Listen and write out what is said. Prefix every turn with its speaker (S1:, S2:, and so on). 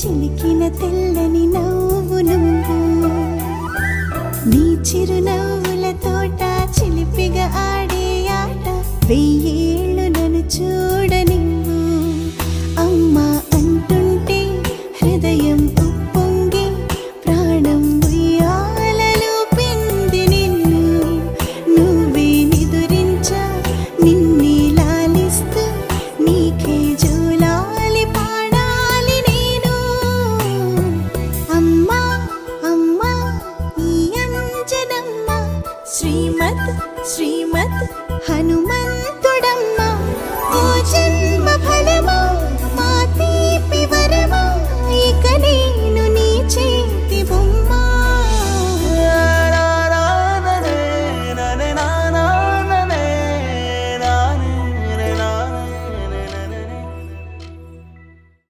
S1: చిలికిన తెల్లని నవ్వు నువ్వు నీ చిరునవ్వుల తోట చిలిపిగా ఆడే ఆట వెయ్యేళ్ళు నన్ను చూడనివ్వు అమ్మా అంటుంటే హృదయం ఉప్పొంగి ప్రాణం ఉయ్యాలలో పిండి నిన్ను నువ్వే నిదురించా నిన్నే లాలిస్తూ నీకే జోలాలి పాడాలి నేను అమ్మా అమ్మా ఈ అంజనమ్మ శ్రీమత్ శ్రీమత్ హనుమంతుడమ్మ పూజ